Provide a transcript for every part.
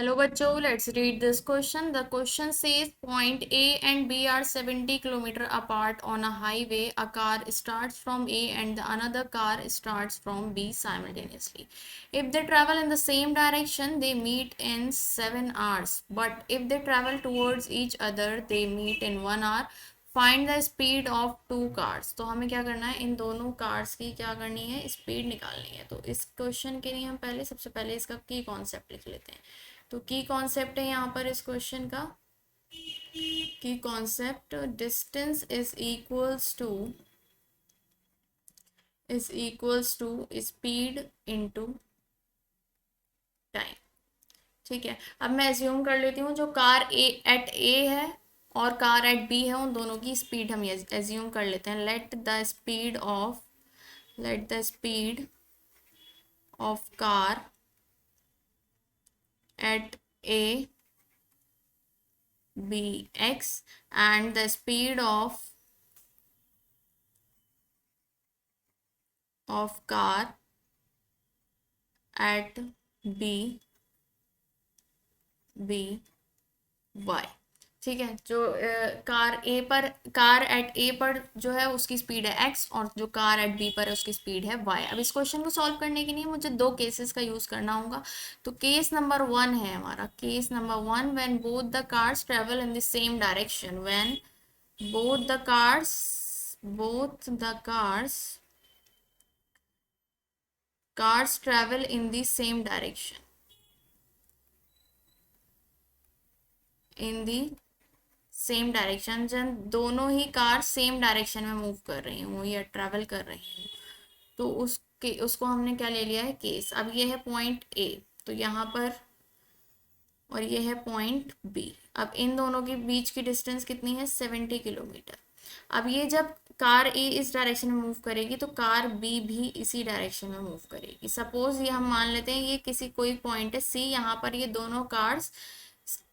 Hello bachcho, let's read this question. The question says point A and B are 70 km apart on a highway. A car starts from A and the another car starts from B simultaneously. If they travel in the same direction, they meet in 7 hours. But if they travel towards each other, they meet in 1 hour. Find the speed of two cars. तो हमें क्या करना है, इन दोनों cars की क्या करनी है, स्पीड निकालनी है। तो इस क्वेश्चन के लिए हम सबसे पहले इसका की कॉन्सेप्ट लिख लेते हैं। तो की कॉन्सेप्ट है यहाँ पर इस क्वेश्चन का, की concept distance is equals to speed into time. ठीक है, अब मैं एज्यूम कर लेती हूँ जो कार ए है और कार एट बी है, उन दोनों की स्पीड हम एज्यूम कर लेते हैं। Let the speed of car at A be x and the speed of car at B y. ठीक है, जो कार एट ए पर जो है उसकी स्पीड है एक्स और जो कार एट बी पर है उसकी स्पीड है वाई। अब इस क्वेश्चन को सॉल्व करने के लिए मुझे दो केसेस का यूज करना होगा। तो केस नंबर वन है हमारा, case number one, when both the cars travel in the same direction. When both the cars travel in the same direction, in the same direction, जब दोनों ही कार सेम डायरेक्शन में move कर रही हूँ या travel कर रही हूँ, तो उसको हमने क्या ले लिया है, केस। अब ये है पॉइंट ए, तो यहाँ पर, और ये है पॉइंट बी। अब इन दोनों के बीच की डिस्टेंस कितनी है, 70 किलोमीटर। अब ये जब कार ए इस डायरेक्शन में मूव करेगी तो कार बी भी इसी डायरेक्शन में मूव करेगी। सपोज ये हम मान लेते हैं ये किसी कोई पॉइंट है सी, यहाँ पर ये दोनों कार्स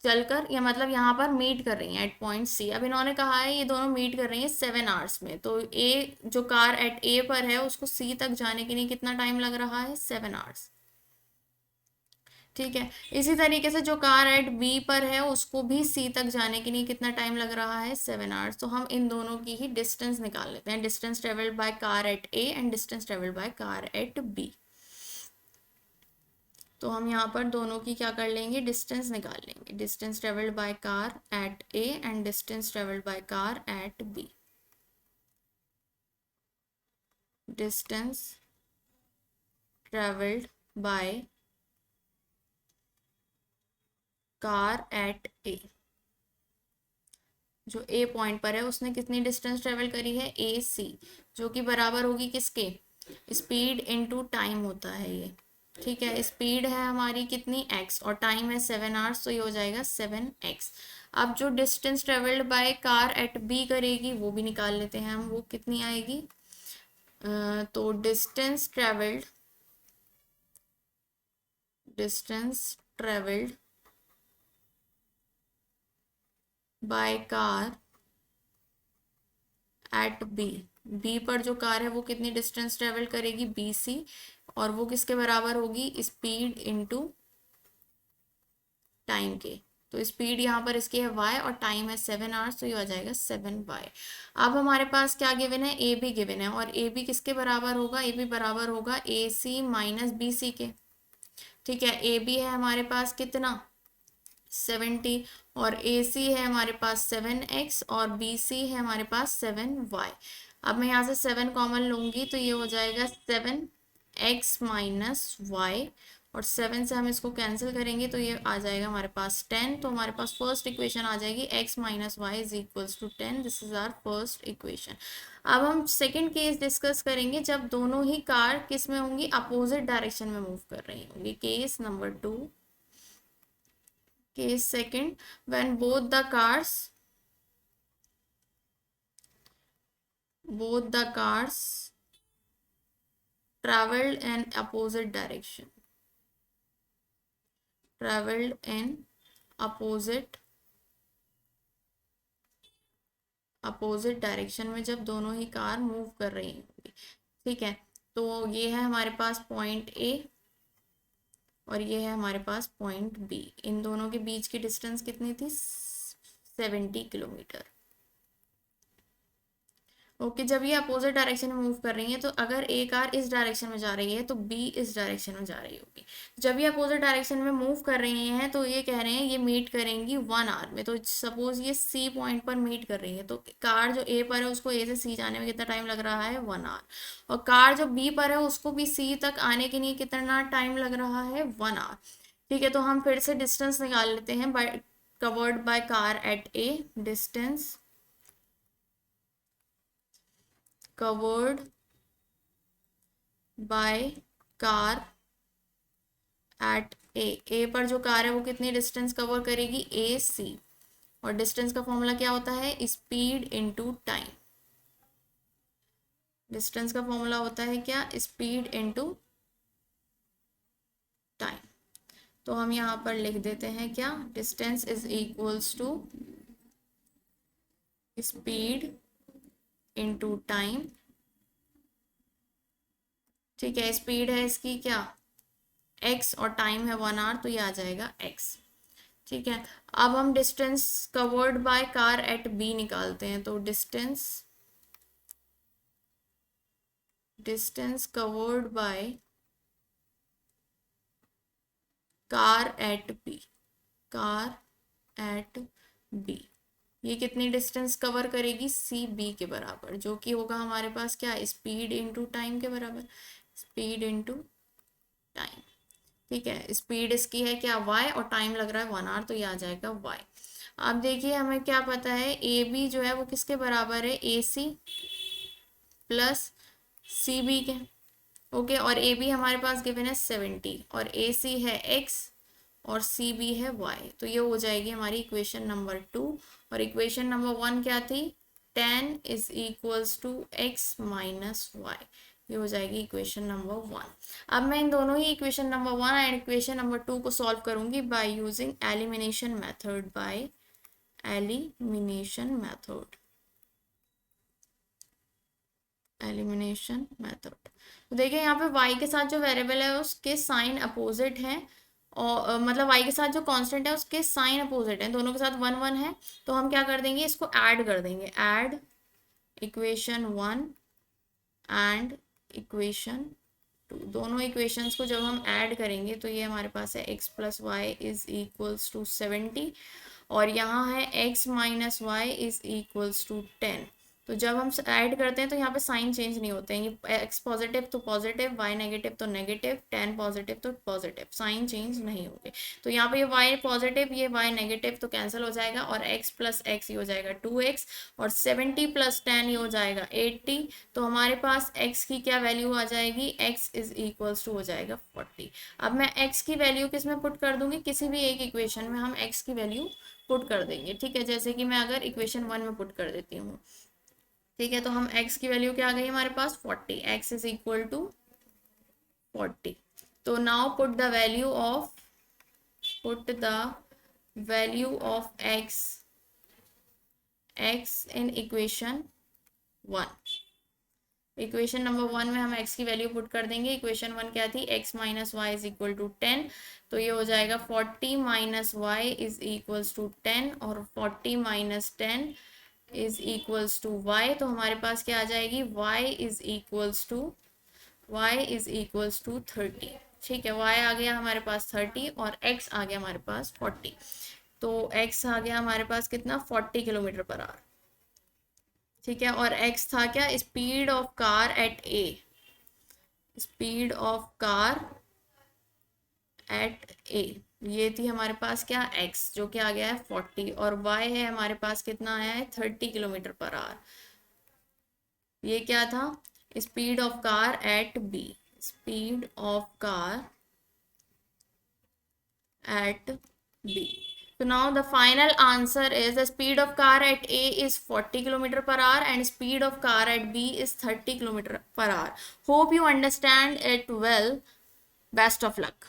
चलकर या मतलब यहाँ पर मीट कर रही हैं एट पॉइंट सी। अब इन्होंने कहा है ये दोनों मीट कर रही हैं 7 आवर्स में, तो ए जो कार एट ए पर है उसको सी तक जाने के लिए कितना टाइम लग रहा है, 7 आवर्स। ठीक है, इसी तरीके से जो कार एट बी पर है उसको भी सी तक जाने के लिए कितना टाइम लग रहा है, 7 आवर्स। तो हम इन दोनों की ही डिस्टेंस निकाल लेते हैं, distance travelled by car at A and distance travelled by car at B. तो हम यहाँ पर दोनों की क्या कर लेंगे, डिस्टेंस निकाल लेंगे, distance travelled by car at A and distance travelled by car at B. Distance travelled by car at A, जो ए पॉइंट पर है उसने कितनी डिस्टेंस ट्रेवल करी है, ए सी, जो कि बराबर होगी किसके, स्पीड इनटू टाइम होता है ये। ठीक है, स्पीड है हमारी कितनी, एक्स, और टाइम है 7 आवर्स, तो ये हो जाएगा 7x। अब जो distance travelled by car at B करेगी वो भी निकाल लेते हैं हम, वो कितनी आएगी। तो distance travelled by car at B पर जो कार है वो कितनी डिस्टेंस ट्रेवल करेगी, बी सी, और वो किसके बराबर होगी, स्पीड इनटू टाइम के। तो स्पीड यहाँ पर इसकी है y और टाइम है 7 आवर्स, तो ये हो जाएगा 7y। अब हमारे पास क्या गिवन है, ए बी गिवन है, और ए बी किसके बराबर होगा, ए बी बराबर होगा ए सी माइनस बी सी के। ठीक है, ए बी है हमारे पास कितना, 70, और ए सी है हमारे पास 7x और बी सी है हमारे पास 7y। अब मैं यहाँ से 7 कॉमन लूंगी तो ये हो जाएगा 7x माइनस वाई, और 7 से हम इसको कैंसिल करेंगे तो ये आ जाएगा हमारे पास 10। तो हमारे पास फर्स्ट इक्वेशन आ जाएगी x minus y is equals to 10। This is our first equation. अब हम सेकंड केस डिस्कस करेंगे जब दोनों ही कार किस में होंगी, अपोजिट डायरेक्शन में मूव कर रही होंगी। Case number 2, case second, when both the cars traveled in opposite direction, opposite direction में जब दोनों ही कार मूव कर रही होंगी। ठीक है, तो ये है हमारे पास पॉइंट ए और ये है हमारे पास पॉइंट बी। इन दोनों के बीच की डिस्टेंस कितनी थी? 70 किलोमीटर। ओके, जब ये अपोजिट डायरेक्शन में मूव कर रही है तो अगर ए कार इस डायरेक्शन में जा रही है तो बी इस डायरेक्शन में जा रही होगी। जब ये अपोजिट डायरेक्शन में मूव कर रही हैं तो ये कह रहे हैं ये मीट करेंगी 1 आवर में। तो सपोज ये सी पॉइंट पर मीट कर रही है तो कार जो ए पर है उसको ए से सी जाने में कितना टाइम लग रहा है? 1 आवर। और कार जो बी पर है उसको भी सी तक आने के लिए कितना टाइम लग रहा है? 1 आवर। ठीक है, तो हम फिर से डिस्टेंस निकाल लेते हैं। By covered by car at A, distance covered by car at A पर जो कार है वो कितनी डिस्टेंस कवर करेगी? ए सी। और डिस्टेंस का फॉर्मूला क्या होता है? Speed into time. डिस्टेंस का फॉर्मूला होता है क्या? Speed into time. तो हम यहाँ पर लिख देते हैं क्या? Distance is equals to speed into time. ठीक है, स्पीड है इसकी क्या? x और टाइम है 1 आवर, तो ये आ जाएगा x। ठीक है, अब हम distance covered by car at B निकालते हैं। तो distance covered by car at B, ये कितनी डिस्टेंस कवर करेगी? सी बी के बराबर, जो कि होगा हमारे पास क्या? स्पीड इनटू टाइम के बराबर। Speed into time. ठीक है, स्पीड इसकी है क्या? y, और टाइम लग रहा है 1 आवर, तो ये आ जाएगा y। अब देखिए हमें क्या पता है, ए बी जो है वो किसके बराबर है? ए सी प्लस सी बी के। ओके, और ए बी हमारे पास गिवन है 70, और ए सी है x और सी बी है y। तो ये हो जाएगी हमारी इक्वेशन नंबर 2। और इक्वेशन नंबर 1 क्या थी? 10 is equals to x minus y. ये हो जाएगी इक्वेशन नंबर 1। अब मैं इन दोनों ही equation number 1 and equation number 2 को सॉल्व करूंगी बाय यूजिंग एलिमिनेशन मेथड। तो देखिए यहाँ पे y के साथ जो वेरिएबल है उसके साइन अपोजिट हैं, और मतलब y के साथ जो कांस्टेंट है उसके साइन अपोजिट हैं, दोनों के साथ 1 1 है। तो हम क्या कर देंगे? इसको ऐड कर देंगे। Add equation 1 and equation 2। दोनों इक्वेशंस को जब हम ऐड करेंगे तो ये हमारे पास है x plus y is equals to 70, और यहाँ है x minus y is equals to 10। तो जब हम ऐड करते हैं तो यहाँ पे साइन चेंज नहीं होते हैं, ये x पॉजिटिव तो पॉजिटिव, y नेगेटिव तो नेगेटिव, 10 पॉजिटिव तो पॉजिटिव, साइन चेंज नहीं होंगे। तो यहाँ पे ये y पॉजिटिव ये y नेगेटिव तो कैंसिल हो जाएगा, और x प्लस एक्स ये हो जाएगा 2x, और 70 प्लस 10 ये हो जाएगा 80। तो हमारे पास x की क्या वैल्यू आ जाएगी? x इज इक्वल्स टू हो जाएगा 40। अब मैं x की वैल्यू किस में पुट कर दूंगी? किसी भी एक इक्वेशन में हम x की वैल्यू पुट कर देंगे। ठीक है, जैसे कि मैं अगर इक्वेशन 1 में पुट कर देती हूँ। ठीक है, तो हम x की वैल्यू क्या आ गई हमारे पास? 40। x is equal to 40। तो now put the value of x in equation 1। Equation number 1 में हम x की वैल्यू पुट कर देंगे। इक्वेशन 1 क्या थी? x minus y is equal to 10। तो ये हो जाएगा 40 minus y is equals to 10, और 40 minus 10 is equals to y। तो हमारे पास क्या आ जाएगी? y is equals to 30। ठीक है, y आ गया हमारे पास 30 और x आ गया हमारे पास 40। तो x आ गया हमारे पास कितना? 40 किलोमीटर पर आवर। ठीक है, और x था क्या? स्पीड ऑफ कार एट ए। ये थी हमारे पास क्या? x, जो कि आ गया है 40, और y है हमारे पास कितना आया है? 30 किलोमीटर पर आवर। ये क्या था? Speed of car at B. So now the final answer is the speed of car at A is 40 km per hour and speed of car at B is 30 km per hour. Hope you understand it well. Best of luck.